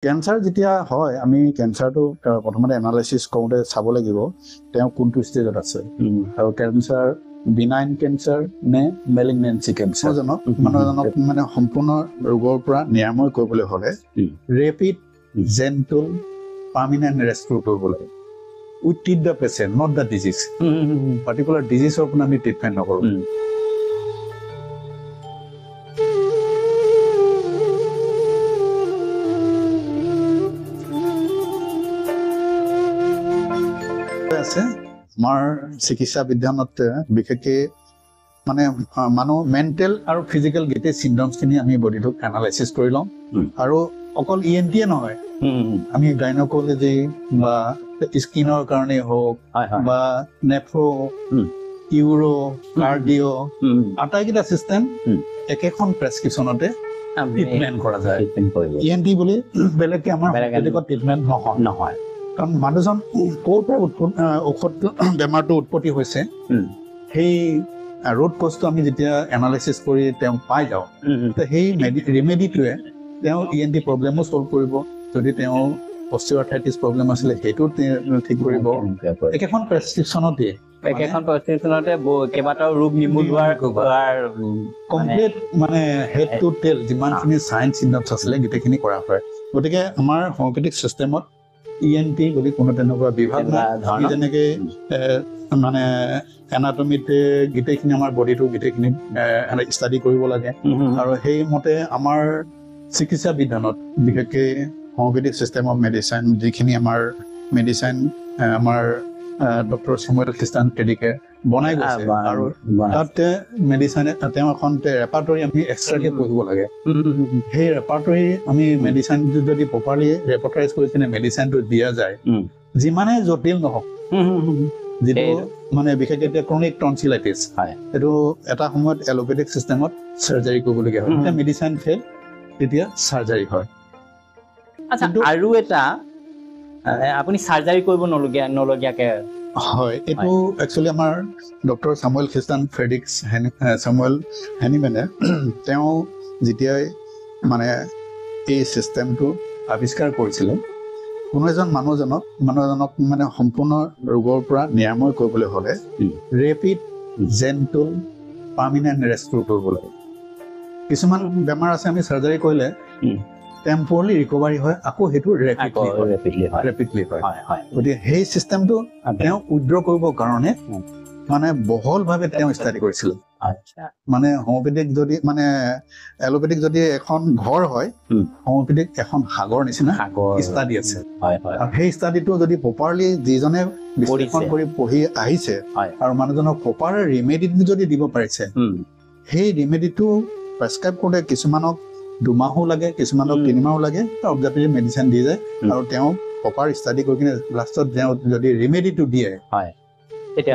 Cancer যেতিয়া হয় আমি কেঞ্চাৰটো প্ৰথমতে এনালাইচিছ কৰোঁতে চাব লাগিব তেওঁ কোনটো ষ্টেজত আছে আৰু কেঞ্চাৰ বিনাইন কেঞ্চাৰ নে মেলিগনেঞ্চি কেঞ্চাৰ মানুহজনক মানে সম্পূৰ্ণ ৰোগৰ পৰা নিৰাময় কৰিবলৈ হ'লে ৰেপিড জেণ্টল পাৰ্মিনেণ্ট ৰেস্কিউ কৰিব লাগে with treat the patient not the disease particular ডিজিজৰ ওপৰত আমি ট্ৰিটমেণ্ট নকৰোঁ আছে আমাৰ চিকিৎসা বিজ্ঞানত বিশেষকৈ মানে মানুহ মেণ্টেল আৰু ফিজিকেল গোটেই চিমটমছখিনি আমি বডিটোক এনালাইচিছ কৰি লওঁ আৰু অকল ENT-য়ে নহয় আমি গাইনকলজি বা স্কিনৰ কাৰণে হওক বা নেফ্ৰো ইউৰো কাৰ্ডিঅ' আটাইকেইটা চিষ্টেম একেখন প্ৰেছক্ৰিপশ্যনতে ট্ৰিটমেণ্ট কৰা যায় ENT বুলি বেলেগকৈ আমাৰ বেলেগত ট্ৰিটমেণ্ট নহয় কাৰণ মানুহজন ক'ৰ পৰা ঔষধ বেমাৰটো উৎপত্তি হৈছে সেই ৰোড কজটো আমি যেতিয়া এনালাইচিছ কৰি তেওঁ পাই যাওঁ সেই ৰিমেডিটোৱে তেওঁ ENT প্ৰব্লেমো ছল্ভ কৰিব যদি তেওঁ অষ্টিঅ'আৰ্থ্ৰাইটিছ প্ৰব্লেম আছিলে সেইটো ঠিক কৰিব একেখন প্ৰেছক্ৰিপশ্যনতে কেইবাটাও ৰোগ নিৰ্মূল হোৱাৰ কমপ্লিট মানে হেড টু টেল যিমানখিনি চাইন চিমটমছ আছিলে গোটেইখিনি কৰা হয় গতিকে আমাৰ হোমিঅ'পেথিক চিষ্টেমত ENT বুলি কোনো তেনেকুৱা বিভাগ নাই যেনেকৈ মানে এনাটমিতে গোটেইখিনি আমাৰ বডিটো গোটেইখিনি ষ্টাডি কৰিব লাগে আৰু সেইমতে আমাৰ চিকিৎসা বিজ্ঞানত বিশেষকৈ হোমিঅ'পেথিক চিষ্টেম অফ মেডিচাইন যিখিনি আমাৰ মেডিচাইন আমাৰ ডক্টৰ চেমুৱেল খ্ৰীষ্টান কেডিকে বনাই গৈছে আৰু তাতে মেডিচাইনে তেওঁ এখন ৰেপাৰ্টৰী আমি এক্সট্ৰাকৈ পঢ়িব লাগে সেই ৰেপাৰ্টৰী আমি মেডিচাইনটো যদি প্ৰপাৰলি ৰেপাৰ্টাৰাইজ কৰি কিনে মেডিচাইনটো দিয়া যায় যিমানে জটিল নহওক যিটো মানে বিশেষকৈ এতিয়া ক্ৰনিক টনচিলাইটিছ সেইটো এটা সময়ত এলোপেথিক চিষ্টেমত চাৰ্জাৰী কৰিবলগীয়া হয় তেতিয়া মেডিচাইন ফেল তেতিয়া চাৰ্জাৰী হয় আচ্ছা আৰু এটা আপুনি চাৰ্জাৰী কৰিব নলগীয়াকৈ হয় এইটো একচুৱেলি আমাৰ ডক্টৰ চেমুৱেল খ্ৰীষ্টান ফ্ৰেডৰিক্স চেমুৱেল হেনিমেনে তেওঁ যেতিয়াই মানে এই চিষ্টেমটো আৱিষ্কাৰ কৰিছিলে কোনো এজন মানুহজনক মানে সম্পূৰ্ণ ৰোগৰ পৰা নিৰাময় কৰিবলৈ হ'লে ৰেপিড জেণ্টল পাৰ্মিনেণ্ট ৰেস্কিউ কৰিব লাগে কিছুমান বেমাৰ আছে আমি চাৰ্জাৰী কৰিলে টেম্পৰলি ৰিকভাৰী হয় আকৌ সেইটো ৰেপিডলি হয় গতিকে সেই চিষ্টেমটো তেওঁ উইথড্ৰ কৰিবৰ কাৰণে মানে বহলভাৱে তেওঁ ষ্টাডি কৰিছিল মানে হোমিঅ'পেথিক যদি মানে এলোপেথিক যদি এখন ঘৰ হয় হোমিঅ'পেথিক এখন সাগৰ নিচিনা ষ্টাডি আছে আৰু সেই ষ্টাডিটো যদি প্ৰপাৰলি যিজনে বিশ্লেষণ কৰি পঢ়ি আহিছে আৰু মানুহজনক প্ৰপাৰ ৰিমেডিটো যদি দিব পাৰিছে সেই ৰিমেডিটো প্ৰেছক্ৰাইব কৰোঁতে কিছুমানক 2 মাহো লাগে কিছুমানক 3 মাহো লাগে অবজাৰ্ভেটৰি মেডিচিন দি যায় আৰু তেওঁ প্ৰপাৰ ষ্টাডি কৰি কিনে লাষ্টত তেওঁ যদি ৰিমেডিটো দিয়ে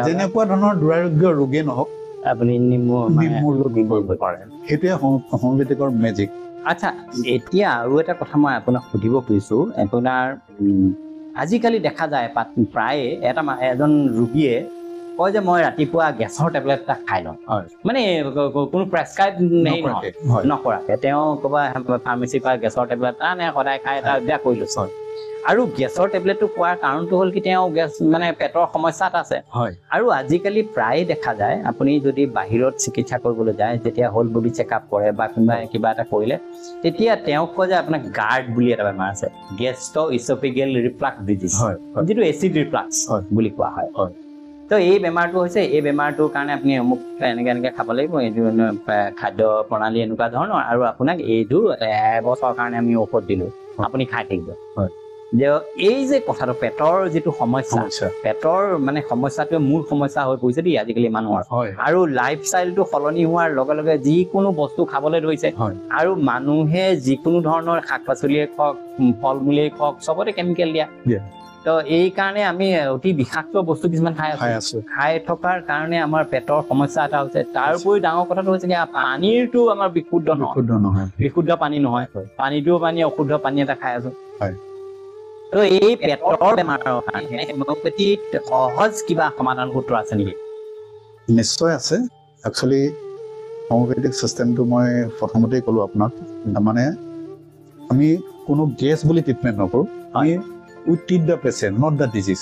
যেনেকুৱা ধৰণৰ দুৰাৰোগ্য ৰোগী নহওক আপুনি নিৰ্মূল কৰিব পাৰে সেইটোৱে হোমিঅ'পেথিকৰ মেজিক আচ্ছা এতিয়া আৰু এটা কথা মই আপোনাক সুধিব খুজিছোঁ আপোনাৰ আজিকালি দেখা যায় প্ৰায়ে এজন ৰোগীয়ে কয় যে মই ৰাতিপুৱা গেছৰ টেবলেট এটা খাই লওঁ মানে কোনো প্ৰেছক্ৰাইব নকৰাকৈ তেওঁ ক'ৰবাত ফাৰ্মাচীৰ পৰা গেছৰ টেবলেট এটা নে সদায় খাই এটা অভ্যাস কৰি লৈছে আৰু গেছৰ টেবলেটটো খোৱাৰ কাৰণটো হ'ল কি তেওঁ গেছ মানে পেটৰ সমস্যা এটা আছে আৰু আজিকালি প্ৰায়ে দেখা যায় আপুনি যদি বাহিৰত চিকিৎসা কৰিবলৈ যায় যেতিয়া হোল বডি চেকআপ কৰে বা কোনোবাই কিবা এটা কৰিলে তেতিয়া তেওঁক কয় যে আপোনাৰ গাৰ্ড বুলি এটা বেমাৰ আছে গেষ্ট্ৰ'ইছ'ফেগিয়েল ৰিফ্লাক্স ডিজিজ যিটো এচিড ৰিফ্লাক্স বুলি কোৱা হয় তো এই বেমাৰটো হৈছে এই বেমাৰটোৰ কাৰণে আপুনি অমুক এনেকৈ খাব লাগিব এইটো খাদ্য প্ৰণালী এনেকুৱা ধৰণৰ আৰু আপোনাক এইটো এবছৰৰ কাৰণে আমি ঔষধ দিলোঁ আপুনি খাই থাকিব যে এই যে কথাটো পেটৰ যিটো সমস্যা পেটৰ মানে সমস্যাটোৱে মূল সমস্যা হৈ পৰিছে দেই আজিকালি মানুহৰ আৰু লাইফ ষ্টাইলটো সলনি হোৱাৰ লগে লগে যিকোনো বস্তু খাবলৈ ধৰিছে আৰু মানুহে যিকোনো ধৰণৰ শাক পাচলিয়ে খাওক ফল মূলেই খাওক চবতে কেমিকেল দিয়া তো এই কাৰণে আমি অতি বিষাক্ত বস্তু কিছুমান খাই থকাৰ কাৰণে আমাৰ পেটৰ সমস্যা এটা হৈছে তাৰ উপৰি ডাঙৰ কথাটো হৈছে কি পানীৰটো আমাৰ বিশুদ্ধ নহয় বিশুদ্ধ পানী নহয় পানীটোও অশুদ্ধ পানী এটা খাই আছো তো এই পেটৰ বেমাৰৰ কাৰণে হোমিঅ'পেথিত সহজ কিবা সমাধান সূত্ৰ আছে নেকি নিশ্চয় আছে একচুৱেলি হোমিঅ'পেথিক চিষ্টেমটো মই প্ৰথমতেই ক'লোঁ আপোনাক মানে আমি কোনো গেছ বুলি ট্ৰিটমেণ্ট নকৰোঁ আমি we treat the patient not the disease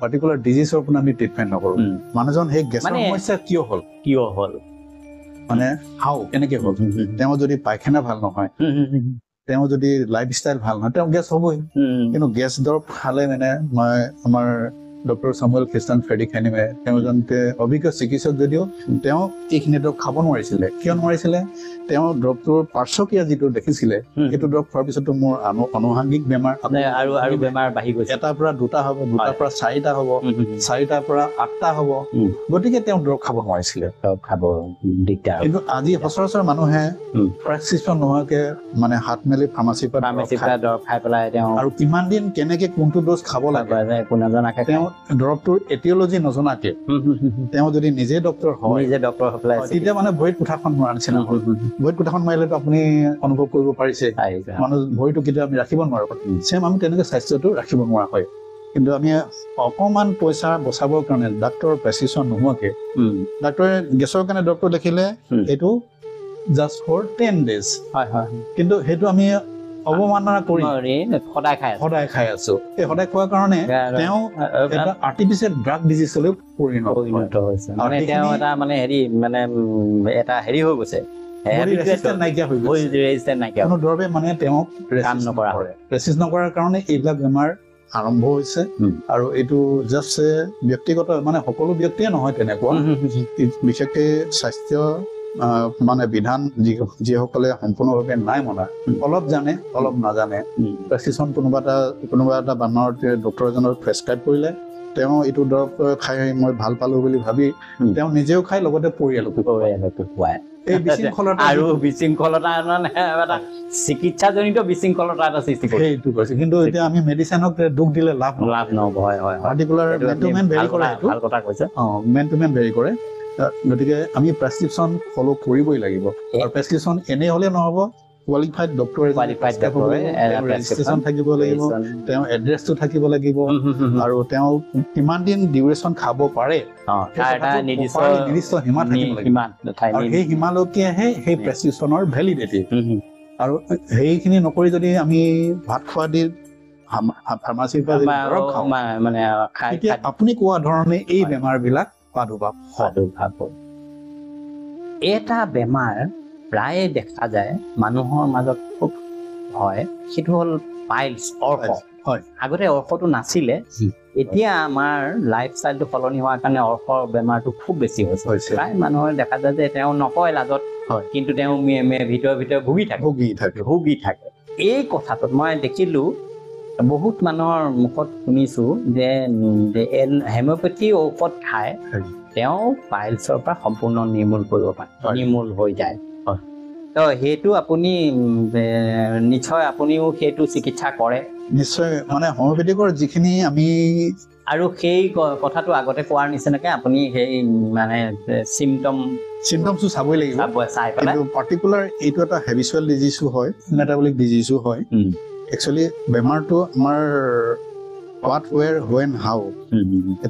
particular ডিজিজৰ ওপৰত আমি ট্ৰিটমেণ্ট নকৰোঁ মানুহজন সেই গেছৰ সমস্যা কিয় হ'ল মানে হাও কেনেকে হ'ল তেওঁ যদি পায়খানা ভাল নহয় তেওঁ যদি লাইফ ষ্টাইল ভাল নহয় তেওঁ গেছ হ'বই কিন্তু গেছ দৰৱ খালে মানে মই আমাৰ ডক্টৰ চামুৱেল খ্ৰীষ্টান ফ্ৰেডৰিক হেনিমে তেওঁ এজন অভিজ্ঞ চিকিৎসক যদিও তেওঁ এইখিনি দৰৱ খাব নোৱাৰিছিলে কিয় নোৱাৰিছিলে তেওঁ দৰৱটোৰ পাৰ্শ্বক্ৰিয়া যিটো দেখিছিলে সেইটো দৰৱ খোৱাৰ পিছতো মোৰ আনুষংগিক বেমাৰ আৰু বেমাৰ বাঢ়ি গৈছে এটাৰ পৰা দুটা হ'ব দুটাৰ পৰা চাৰিটা হ'ব চাৰিটাৰ পৰা আঠটা হ'ব গতিকে তেওঁ দৰৱ খাব নোৱাৰিছিলে খাব দিগদাৰ কিন্তু আজি সচৰাচৰ মানুহে প্ৰেছক্ৰিপশ্যন নোহোৱাকে মানে হাত মেলি ফাৰ্মাচীৰ পৰা দৰৱ খাই পেলাই তেওঁ আৰু কিমান দিন কেনেকে কোনটো ড'জ খাব লাগে একো নজনাকে তেওঁ দৰৱটোৰ এটিঅলজি নজনাকে তেওঁ যদি নিজে ডক্তৰ হয় তেতিয়া মানে ভৰিত কোঠাখন মৰাৰ নিচিনা হ'ল ভৰিত কোঠাখন মাৰিলেতো আপুনি অনুভৱ কৰিব পাৰিছে মানুহ ভৰিটো কেতিয়া আমি ৰাখিব নোৱাৰো চেম আমি তেনেকে স্বাস্থ্যটো ৰাখিব নোৱাৰা হয় কিন্তু আমি অকণমান পইচা বচাবৰ কাৰণে ডাক্তৰৰ প্ৰেছক্ৰিপশ্যন নোহোৱাকে ডাক্তৰে গেছৰ কাৰণে ডক্তৰ দেখিলে এইটো জাষ্ট ফৰ 10 days কিন্তু সেইটো আমি অৱমাননা কৰি সদায় খাই আছো এই সদায় খোৱাৰ কাৰণে তেওঁ এটা আৰ্টিফিচিয়েল ড্ৰাগ ডিজিজলৈ পৰিণত হৈছে মানে তেওঁ এটা মানে এটা হেৰি হৈ গৈছে কোনো দৰৱে মানে তেওঁক কাম নকৰা হয় প্ৰেচিছ নকৰাৰ কাৰণে এইবিলাক বেমাৰ আৰম্ভ হৈছে আৰু এইটো জাষ্ট ব্যক্তিগত মানে সকলো ব্যক্তিয়ে নহয় তেনেকুৱা বিশেষকৈ স্বাস্থ্য মানে বিধান যিসকলে সম্পূৰ্ণভাৱে নাই মনা অলপ জানে অলপ নাজানে প্ৰেছক্ৰিপশ্যন কোনোবা এটা বানৰ ডক্তৰ এজনৰ প্ৰেছক্ৰাইব কৰিলে তেওঁ এইটো দৰৱ খাই মই ভাল পালো বুলি ভাবি তেওঁ নিজেও খাই লগতে পৰিয়ালকো খুৱায় এই বিশৃংখলতা আৰু বিশৃংখলতা এটা চিকিৎসাজনিত বিশৃংখলতা এটা সৃষ্টি কৰে সেইটো কৰিছে কিন্তু এতিয়া আমি মেডিচিনক দুখ দিলে লাভ নহ'ব হয় পাৰ্টিকুলাৰ মেন টু মেন ভেৰি কৰে ভাল কথা কৈছে মেন টু মেন ভেৰি কৰে গতিকে আমি প্ৰেছক্ৰিপশ্যন ফ'ল' কৰিবই লাগিব আৰু প্ৰেছক্ৰিপশ্যন এনেই হ'লে নহ'ব কোৱালিফাইড ডক্টৰ ৰেজিষ্ট্ৰেশ্যন থাকিব লাগিব তেওঁ এড্ৰেছটো থাকিব লাগিব আৰু তেওঁ কিমান দিন ডিউৰেশ্যন খাব পাৰে নিৰ্দিষ্ট সীমা থাকিব লাগিব আৰু সেই সীমালৈকেহে সেই প্ৰেছক্ৰিপশ্যনৰ ভেলিডিটি আৰু সেইখিনি নকৰি যদি আমি ভাত খোৱা দি ফাৰ্মাচীৰ পৰা দৰৱ খাওঁ মানে তেতিয়া আপুনি কোৱা ধৰণে এই বেমাৰবিলাক প্ৰাদুৰ্ভাৱ এটা বেমাৰ প্ৰায়ে দেখা যায় মানুহৰ মাজত খুব হয় সেইটো হ'ল পাইলছ অৰ্শ আগতে অৰ্শটো নাছিলে এতিয়া আমাৰ লাইফ ষ্টাইলটো সলনি হোৱাৰ কাৰণে অৰ্শৰ বেমাৰটো খুব বেছি হৈছে প্ৰায় মানুহৰ দেখা যায় যে তেওঁ নকয় লাজত কিন্তু তেওঁ ভিতৰে ভুগি থাকে এই কথাটোত মই দেখিলোঁ বহুত মানুহৰ মুখত শুনিছো যে হেমিঅ'পেথি ঔষধ খাই তেওঁ পাইলছৰ পৰা সম্পূৰ্ণ নিৰ্মূল কৰিব পাৰে নিৰ্মূল হৈ যায় তো সেইটো আপুনি নিশ্চয় আপুনিও সেইটো চিকিৎসা কৰে নিশ্চয় মানে হোমিঅ'পেথিকৰ যিখিনি আমি আৰু সেই কথাটো আগতে কোৱাৰ নিচিনাকৈ আপুনি সেই মানে চিমটমছটো চাবই লাগিব চাই পেলাই কিন্তু পাৰ্টিকুলাৰ এইটো এটা হেবিচুৱেল ডিজিজো হয় মেটাবলিক ডিজিজো হয় একচুৱেলি বেমাৰটো আমাৰ হোৱাট ৱেৰ হুৱেন হাউ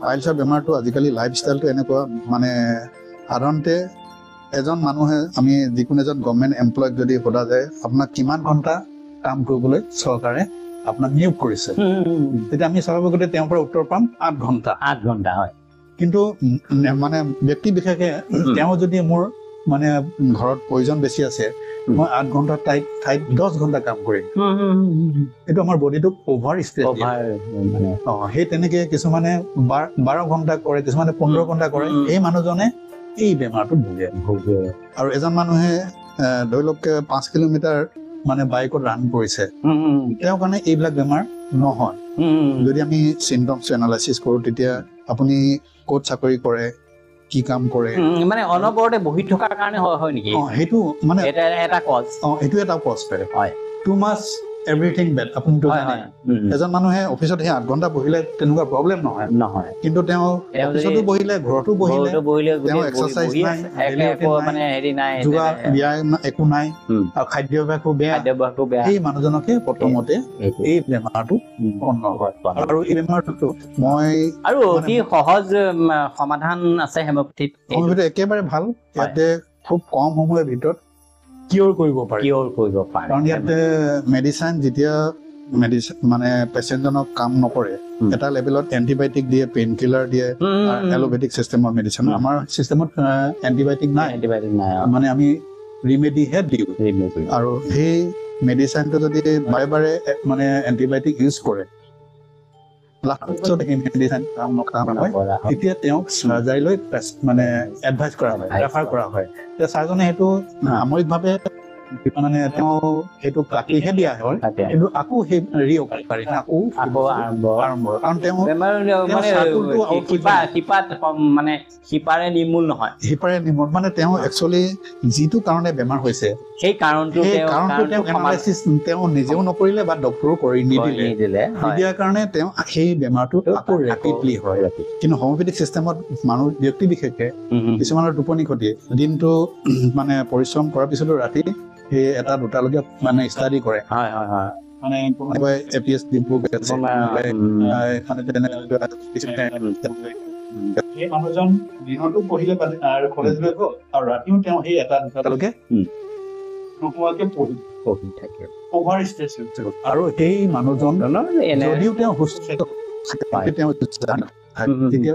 পাইলছৰ বেমাৰটো আজিকালি লাইফ ষ্টাইলটো এনেকুৱা মানে সাধাৰণতে এজন মানুহে আমি যিকোনো এজন গভৰ্ণমেণ্ট এমপ্লয়ক যদি সোধা যায় আপোনাক কিমান ঘণ্টা কাম কৰিবলৈ চৰকাৰে আপোনাক নিয়োগ কৰিছে তেতিয়া আমি স্বাভাৱিকতে তেওঁৰ পৰা উত্তৰ পাম 8 ঘণ্টা হয় কিন্তু মানে ব্যক্তি বিশেষে তেওঁ যদি মোৰ মানে ঘৰত প্ৰয়োজন বেছি আছে মই 8 ঘণ্টাৰ ঠাইত 10 ঘণ্টা কাম কৰিম এইটো আমাৰ বডিটোক অভাৰ ষ্ট্ৰেছ সেই তেনেকে কিছুমানে 12 ঘণ্টা কৰে কিছুমানে 15 ঘণ্টা কৰে এই মানুহজনে এই বেমাৰটো ভোগে আৰু এজন মানুহে ধৰি লওক 5 কিলোমিটাৰ মানে বাইকত ৰান কৰিছে তেওঁৰ কাৰণে এইবিলাক বেমাৰ নহয় যদি আমি চিমটমছ এনালাইচিছ কৰোঁ তেতিয়া আপুনি ক'ত চাকৰি কৰে কি কাম কৰে মানে অনবৰতে বহি থকাৰ কাৰণে হয় নেকি সেইটো মানে এটা কজ এইটো এটা কজ হয় টু মাছ এভৰিথিং বেড আপুনিতো জানে এজন মানুহে অফিচত সেই 8 ঘণ্টা বহিলে তেনেকুৱা প্ৰব্লেম নহয় কিন্তু তেওঁ অফিচতো বহিলে ঘৰতো বহিলে তেওঁ এক্সাৰচাইজ নাই যোগা ব্যায়াম একো নাই আৰু খাদ্যাভ্যাসো বেয়া সেই মানুহজনকে প্ৰথমতে এই বেমাৰটো উৎপন্ন হয় আৰু এই বেমাৰটো মই আৰু অতি সহজ সমাধান আছে হেমিঅ'পেথিত একেবাৰে ভাল ইয়াতে খুব কম সময়ৰ ভিতৰত কিয়ৰ কৰিব পাৰে কিয়ৰ কৰিব পাৰে কাৰণ ইয়াত মেডিচিন যেতিয়া মানে পেচেণ্টজনক কাম নকৰে এটা লেভেলত এণ্টিবায়'টিক দিয়ে পেইন কিলাৰ দিয়ে এলোপেথিক চিষ্টেমৰ মেডিচিন আমাৰ চিষ্টেমত এণ্টিবায়'টিক নাই এণ্টিবায়'টিক নাই মানে আমি ৰিমেডিহে দিওঁ আৰু সেই মেডিচিনটো যদি বাৰে বাৰে মানে এণ্টিবায়'টিক ইউজ কৰে লাষ্টত সেই মেডিচিন কাম নকৰা হয় তেতিয়া তেওঁক চাৰ্জাৰীলৈ মানে এডভাইচ কৰা হয় ৰেফাৰ কৰা হয় তেতিয়া চাৰ্জনে সেইটো সাময়িকভাৱে মানে তেওঁ সেইটো কাটিহে দিয়া হয় কিন্তু আকৌ সেই ৰিঅকাৰী আকৌ আৰম্ভ কাৰণ তেওঁ মানে সিপাৰে নিৰ্মূল নহয় মানে তেওঁ একচুৱেলি যিটো কাৰণে বেমাৰ হৈছে সেই কাৰণটো তেওঁ এনালাইচিছ তেওঁ নিজেও নকৰিলে বা ডক্টৰো কৰি নিদিলে নিদিয়াৰ কাৰণে তেওঁ সেই বেমাৰটো আকৌ ৰেপিডলি হয় কিন্তু হোমিঅ'পেথিক চিষ্টেমত মানুহ ব্যক্তি বিশেষকে কিছুমানৰ টোপনি ক্ষতি দিনটো মানে পৰিশ্ৰম কৰাৰ পিছতো ৰাতি সেই এটা দুটালৈকে মানে ষ্টাডি কৰে মানে কোনোবাই এপিএছ দিব সেই মানুহজন দিনতো পঢ়িলে আৰু কলেজলৈ গ'ল আৰু ৰাতিও তেওঁ সেই এটা দুটালৈকে নোপোৱাকে পঢ়ি থাকে অভাৰ ষ্ট্ৰেছ আৰু সেই মানুহজন যদিও তেওঁ সুস্থ তেওঁ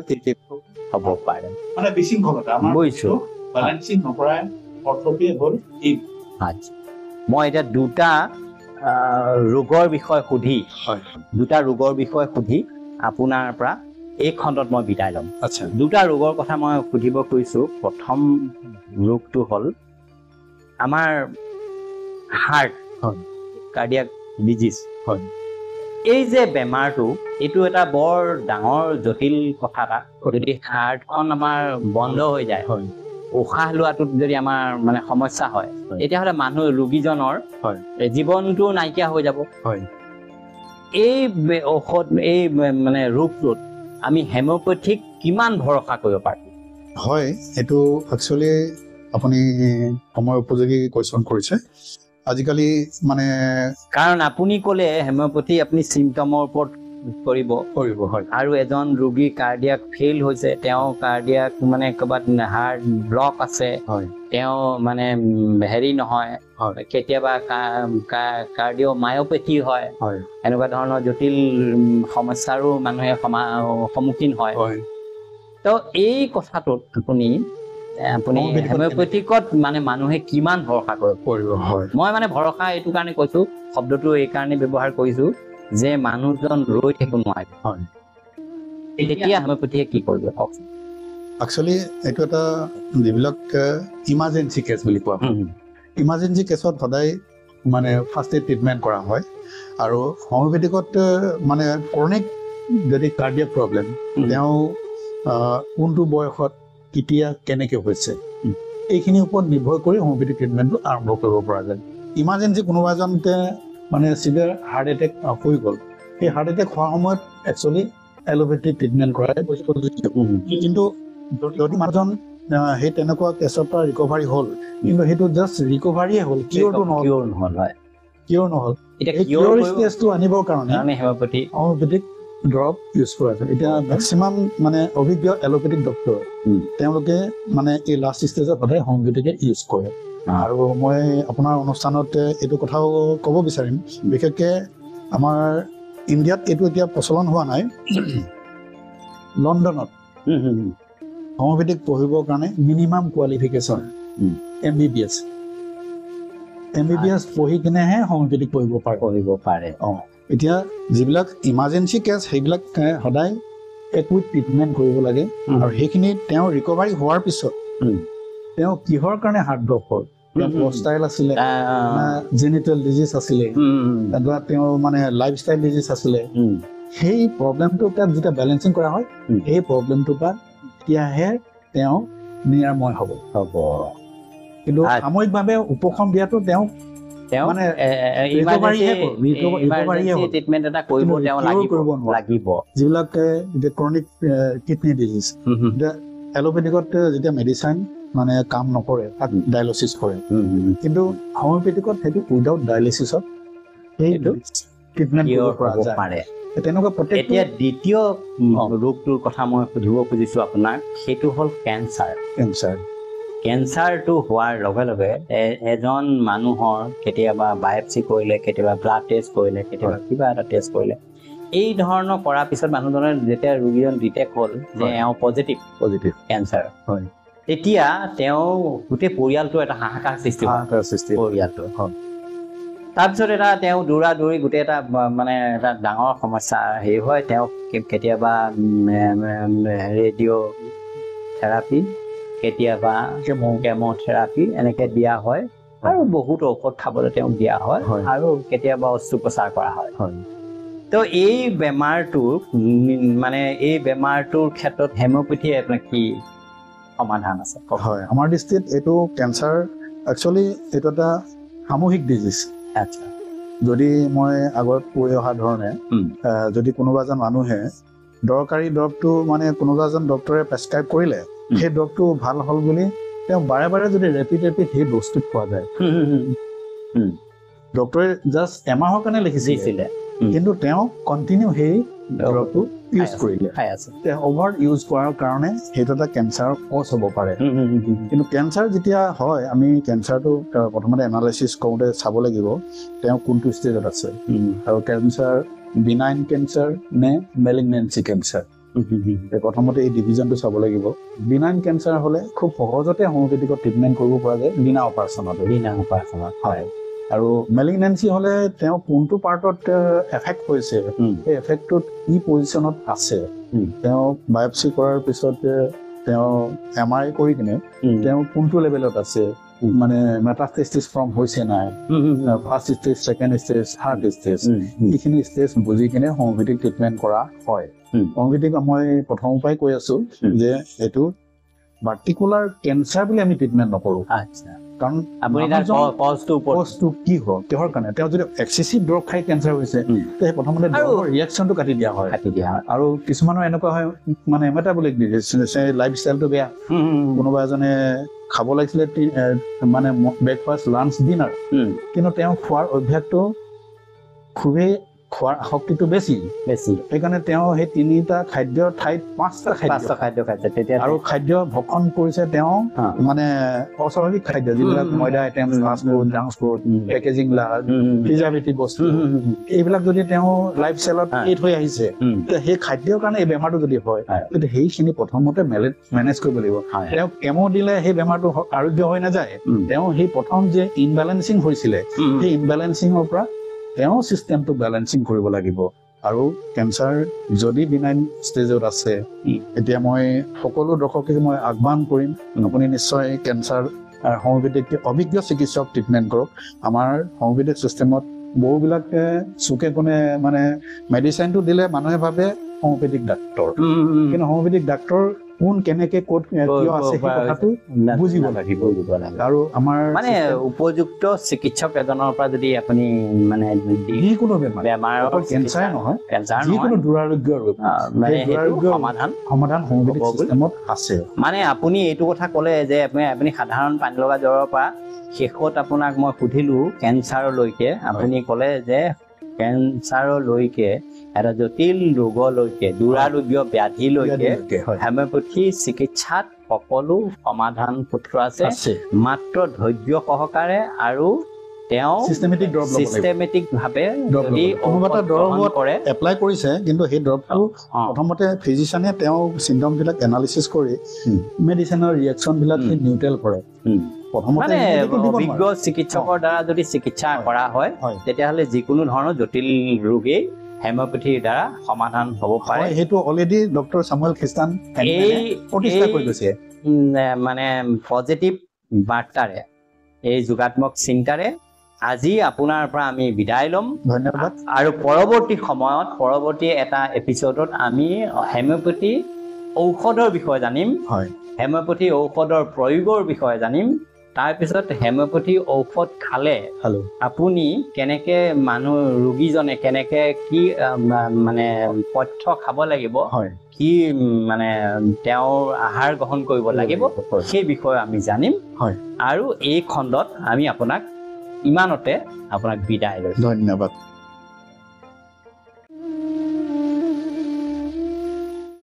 তেতিয়া হ'ব পাৰে মানে বিশৃংখলতা আমাৰ বেলেঞ্চিং নকৰাই অৰ্থটোৱে হ'ল এই মই এতিয়া দুটা ৰোগৰ বিষয়ে সুধি আপোনাৰ পৰা এই খণ্ডত মই বিদায় ল'ম দুটা ৰোগৰ কথা মই সুধিব খুজিছোঁ প্ৰথম ৰোগটো হ'ল আমাৰ হাৰ্ট কাৰ্ডিয়াক ডিজিজ এই যে বেমাৰটো এইটো এটা বৰ ডাঙৰ জটিল কথা এটা যদি হাৰ্টখন আমাৰ বন্ধ হৈ যায় উশাহ লোৱাটোত যদি আমাৰ মানে সমস্যা হয় তেতিয়াহ'লে মানুহ ৰোগীজনৰ জীৱনটো নাইকিয়া হৈ যাব এই ঔষধ এই মানে ৰোগটোত আমি হেমিঅ'পেথিক কিমান ভৰসা কৰিব পাৰোঁ হয় এইটো একচুৱেলি আপুনি সময় উপযোগী কুৱেশ্যন কৰিছে আজিকালি মানে কাৰণ আপুনি ক'লে হেমিঅ'পেথি আপুনি চিম্পটমৰ ওপৰত কৰিব হয় আৰু এজন ৰোগী কাৰ্ডিয়াক ফেইল হৈছে তেওঁ কাৰ্ডিয়াক মানে ক'ৰবাত হাৰ্ট ব্লক আছে তেওঁ মানে হেৰি নহয় কেতিয়াবা কাৰ্ডিঅ'মায়'পেথি হয় এনেকুৱা ধৰণৰ জটিল সমস্যাৰো মানুহে সন্মুখীন হয় তো এই কথাটোত আপুনি হেমিঅ'পেথিকত মানে মানুহে কিমান ভৰসা কৰিব মই মানে ভৰসা এইটো কাৰণে কৈছোঁ শব্দটো এই কাৰণে ব্যৱহাৰ কৰিছোঁ যে মানুহজন ৰৈ থাকিব নোৱাৰে তেতিয়া হেমিঅ'পেথিয়ে কি কৰিব কওকচোন একচুৱেলি এইটো এটা যিবিলাক ইমাৰ্জেঞ্চি কেছ বুলি কোৱা হয় ইমাৰ্জেঞ্চি কেছত সদায় মানে ফাৰ্ষ্ট এইড ট্ৰিটমেণ্ট কৰা হয় আৰু হোমিঅ'পেথিকত মানে ক্ৰনিক যদি কাৰ্ডিয়াক প্ৰব্লেম তেওঁ কোনটো বয়সত কেতিয়া কেনেকৈ হৈছে এইখিনিৰ ওপৰত নিৰ্ভৰ কৰি হোমিঅ'পেথিক ট্ৰিটমেণ্টটো আৰম্ভ কৰিব পৰা যায় ইমাৰ্জেঞ্চি কোনোবা এজনতে মানে চিভিয়াৰ হাৰ্ট এটেক হৈ গ'ল সেই হাৰ্ট এটেক হোৱাৰ সময়ত একচুৱেলি এলোপেথিক ট্ৰিটমেণ্ট কৰাই কিন্তু যদি মানুহজন সেই তেনেকুৱা কেছৰ পৰা ৰিকভাৰী হ'ল কিন্তু সেইটো জাষ্ট ৰিকভাৰীয়ে হ'ল কিয়ৰ নহ'ল এই কিয়ৰ ষ্টেজটো আনিবৰ কাৰণে হোমিঅ'পেথিক দৰৱ ইউজ কৰা যায় এতিয়া মেক্সিমাম মানে অভিজ্ঞ এলোপেথিক ডক্টৰ তেওঁলোকে মানে এই লাষ্ট ষ্টেজত সদায় হোমিঅ'পেথিকে ইউজ কৰে আৰু মই আপোনাৰ অনুষ্ঠানত এইটো কথাও ক'ব বিচাৰিম বিশেষকৈ আমাৰ ইণ্ডিয়াত এইটো এতিয়া প্ৰচলন হোৱা নাই লণ্ডনত হোমিঅ'পেথিক পঢ়িবৰ কাৰণে মিনিমাম কোৱালিফিকেশ্যন MBBS পঢ়ি কিনেহে হোমিঅ'পেথিক পঢ়িব পাৰে এতিয়া যিবিলাক ইমাৰ্জেঞ্চি কেছ সেইবিলাক সদায় একুইট ট্ৰিটমেণ্ট কৰিব লাগে আৰু সেইখিনি তেওঁ ৰিকভাৰী হোৱাৰ পিছত তেওঁ কিহৰ কাৰণে হাৰ্ট ব্লক হ'ল প্ৰষ্টাইল আছিলে জেনিটেল ডিজিজ আছিলে বা তেওঁ মানে লাইফ ষ্টাইল ডিজিজ আছিলে সেই প্ৰব্লেমটো তাত যেতিয়া বেলেঞ্চিং কৰা হয় সেই প্ৰব্লেমটোৰ পৰা তেতিয়াহে তেওঁ নিৰাময় হ'ব কিন্তু সাময়িকভাৱে উপশম দিয়াটো তেওঁ মানে যিবিলাক ক্ৰনিক কিডনি ডিজিজ এলোপেথিকত যেতিয়া মেডিচিন মানে কাম নকৰে তাক ডায়েলিচিছ কৰে কিন্তু হোমিঅ'পেথিকত সেইটো উইদাউট ডায়েলিচিছত সেইটো ট্ৰিটমেণ্ট কৰিব পৰা যায় তেনেকুৱা এতিয়া দ্বিতীয় ৰোগটোৰ কথা মই সুধিব খুজিছোঁ আপোনাক সেইটো হ'ল কেঞ্চাৰ কেঞ্চাৰটো হোৱাৰ লগে লগে এজন মানুহৰ কেতিয়াবা বায়পচি কৰিলে, কেতিয়াবা ব্লাড টেষ্ট কৰিলে, কেতিয়াবা কিবা এটা টেষ্ট কৰিলে, এই ধৰণৰ কৰাৰ পিছত মানুহজনৰ যেতিয়া ৰোগীজন ডিটেক্ট হ'ল যে এওঁ পজিটিভ কেঞ্চাৰ, তেতিয়া তেওঁ গোটেই পৰিয়ালটো এটা হাহাকাৰ সৃষ্টি হয় পৰিয়ালটো। তাৰপিছত এটা তেওঁ দৌৰা দৌৰি গোটেই এটা মানে এটা ডাঙৰ সমস্যা হেৰি হয়। তেওঁ কেতিয়াবা ৰেডিঅ' থেৰাপি, কেতিয়াবা কেম'থেৰাপি এনেকৈ দিয়া হয় আৰু বহুত ঔষধ খাবলৈ তেওঁক দিয়া হয় আৰু কেতিয়াবা অস্ত্ৰোপচাৰ কৰা হয়। তো এই বেমাৰটোৰ মানে এই বেমাৰটোৰ ক্ষেত্ৰত হেমিঅ'পেথিৰ আপোনাৰ কি সমাধান আছে? হয়, আমাৰ দৃষ্টিত এইটো কেঞ্চাৰ একচুৱেলি এইটো এটা সামূহিক ডিজিজ। আচ্ছা, যদি মই আগত কৈ অহা ধৰণে যদি কোনোবা এজন মানুহে দৰকাৰী দৰৱটো মানে কোনোবা এজন ডক্টৰে প্ৰেছক্ৰাইব কৰিলে, সেই দৰৱটো ভাল হ'ল বুলি তেওঁ বাৰে বাৰে যদি ৰেপিড সেই ড'জটো পোৱা যায়, ডক্টৰে জাষ্ট এমাহৰ কাৰণে লিখিছিলে কিন্তু তেওঁ কণ্টিনিউ সেই দৰৱটো ইউজ কৰিলে। অভাৰ ইউজ কৰাৰ কাৰণে সেইটো এটা কেঞ্চাৰৰ কজ হ'ব পাৰে। কিন্তু কেঞ্চাৰ যেতিয়া হয়, আমি কেঞ্চাৰটো প্ৰথমতে এনালাইচিছ কৰোঁতে চাব লাগিব তেওঁ কোনটো ষ্টেজত আছে আৰু কেঞ্চাৰ বিনাইন কেঞ্চাৰ নে মেলিগনেঞ্চি কেঞ্চাৰ। প্ৰথমতে এই ডিভিজনটো চাব লাগিব। বিনাইন কেঞ্চাৰ হ'লে খুব সহজতে হোমিঅ'পেথিকত ট্ৰিটমেণ্ট কৰিব পৰা যায় বিনা অপাৰেশ্যনত। হয়, আৰু মেলিগনেঞ্চি হ'লে তেওঁ কোনটো পাৰ্টত এফেক্ট হৈছে, সেই এফেক্টটোত কি পজিশ্যনত আছে, তেওঁ বায়পচি কৰাৰ পিছত তেওঁ MRI কৰি কিনে তেওঁ কোনটো লেভেলত আছে, মানে মেটাষ্টেচিছ ফৰ্ম হৈছে নাই, first stage, second stage, third stage, এইখিনি ষ্টেজ বুজি কিনে হোমিঅ'পেথিক ট্ৰিটমেণ্ট কৰা হয়। হোমিঅ'পেথিক মই প্ৰথমৰ পৰাই কৈ আছো যে এইটো পাৰ্টিকুলাৰ কেঞ্চাৰ বুলি আমি ট্ৰিটমেণ্ট নকৰোঁ। কাৰণ কজটো কি হ'ল, কিহৰ কাৰণে তেওঁ যদি এক্সেচিভ দৰৱ খাই কেঞ্চাৰ হৈছে তেতিয়া প্ৰথমতে দৰৱৰ ৰিয়েকশ্যনটো কাটি দিয়া হয়। আৰু কিছুমানৰ এনেকুৱা হয় মানে মেটাবলিক ডিজিজ, লাইফ ষ্টাইলটো বেয়া। কোনোবা এজনে খাব লাগিছিলে মানে ব্ৰেকফাষ্ট, লাঞ্চ, ডিনাৰ, কিন্তু তেওঁ খোৱাৰ অভ্যাসটো খুবেই খোৱাৰ আসক্তিটো বেছি। সেইকাৰণে তেওঁ সেই 3টা খাদ্যৰ ঠাইত 5টা খাদ্য খাইছে তেতিয়া আৰু খাদ্য ভক্ষণ কৰিছে তেওঁ মানে অস্বাভাৱিক খাদ্য, যিবিলাক ময়দা item, fast food, junk food, packaging preservative বস্তু, এইবিলাক যদি তেওঁ লাইফ ষ্টাইলত এড হৈ আহিছে, সেই খাদ্যৰ কাৰণে এই বেমাৰটো যদি হয় তেতিয়া সেইখিনি প্ৰথমতে মেনেজ কৰিব লাগিব। তেওঁ কেমো দিলে সেই বেমাৰটো আৰোগ্য হৈ নাযায়। তেওঁ সেই প্ৰথম যে ইনবেলেঞ্চিং হৈছিলে সেই ইনবেলেঞ্চিঙৰ পৰা তেওঁ চিষ্টেমটো বেলেঞ্চিং কৰিব লাগিব। আৰু কেঞ্চাৰ যদি বিনাইন ষ্টেজত আছে, এতিয়া মই সকলো দৰ্শকে মই আহ্বান কৰিম আপুনি নিশ্চয় কেঞ্চাৰ হোমিঅ'পেথিক অভিজ্ঞ চিকিৎসক ট্ৰিটমেণ্ট কৰক। আমাৰ হোমিঅ'পেথিক চিষ্টেমত বহুবিলাকে চুকে কোণে মানে মেডিচিনটো দিলে মানুহে ভাবে হোমিঅ'পেথিক ডাক্তৰ, কিন্তু হোমিঅ'পেথিক ডাক্তৰ কোন, কেনেকে, ক'ত, কিয় আছে সেই কথাটো বুজিব লাগিব। আৰু আমাৰ মানে উপযুক্ত চিকিৎসক এজনৰ পৰা যদি আপুনি মানে যিকোনো বেমাৰ কেঞ্চাৰ নহয়, যিকোনো দুৰাৰোগ্যৰ সমাধান হোমিঅ'পেথিক চিষ্টেমত আছে। মানে আপুনি এইটো কথা ক'লে যে আপুনি সাধাৰণ পানী লগা জ্বৰৰ পৰা শেষত আপোনাক মই সুধিলো কেঞ্চাৰলৈকে, আপুনি ক'লে যে কেঞ্চাৰলৈকে এটা জটিল ৰোগলৈকে, দুৰাৰোগ্য ব্যাধিলৈকে হোমিঅ'পেথি চিকিৎসাত সকলো সমাধান সূত্ৰ আছে, মাত্ৰ ধৈৰ্য সহকাৰে আৰু তেওঁ চিষ্টেমেটিক ভাৱে যদি কোনোবা এটা দৰৱ কৰে এপ্লাই কৰিছে, কিন্তু সেই দৰৱটো প্ৰথমতে ফিজিচিয়ানে তেওঁ চিম্পটমবিলাক এনালিচিছ কৰি মেডিচিনৰ ৰিয়েকশ্যনবিলাক নিউট্ৰেল কৰে। মানে অভিজ্ঞ চিকিৎসকৰ দ্বাৰা যদি চিকিৎসা কৰা হয় তেতিয়াহ'লে যিকোনো ধৰণৰ জটিল ৰোগী হেমিঅ'পেথিৰ দ্বাৰা সমাধান হ'ব পাৰে। সেইটো অলৰেডি ডক্টৰ সামুৱেল খ্ৰীষ্টান প্ৰতিষ্ঠা কৰি গৈছে। মানে পজিটিভ বাৰ্তাৰে, এই যোগাত্মক চিন্তাৰে আজি আপোনাৰ পৰা আমি বিদায় ল'ম। ধন্যবাদ। আৰু পৰৱৰ্তী সময়ত পৰৱৰ্তী এটা এপিছডত আমি হেমিঅ'পেথি ঔষধৰ বিষয়ে জানিম, হেমিঅ'পেথি ঔষধৰ প্ৰয়োগৰ বিষয়ে জানিম। তাৰপিছত হেমিঅ'পেথি ঔষধ খালে আপুনি কেনেকে ৰোগীজনে কেনেকে কি মানে পথ্য খাব লাগিব, কি মানে তেওঁৰ আহাৰ গ্ৰহণ কৰিব লাগিব, সেই বিষয়ে আমি জানিম। আৰু এই খণ্ডত আমি আপোনাক ইমানতে বিদায় লৈছো। ধন্যবাদ।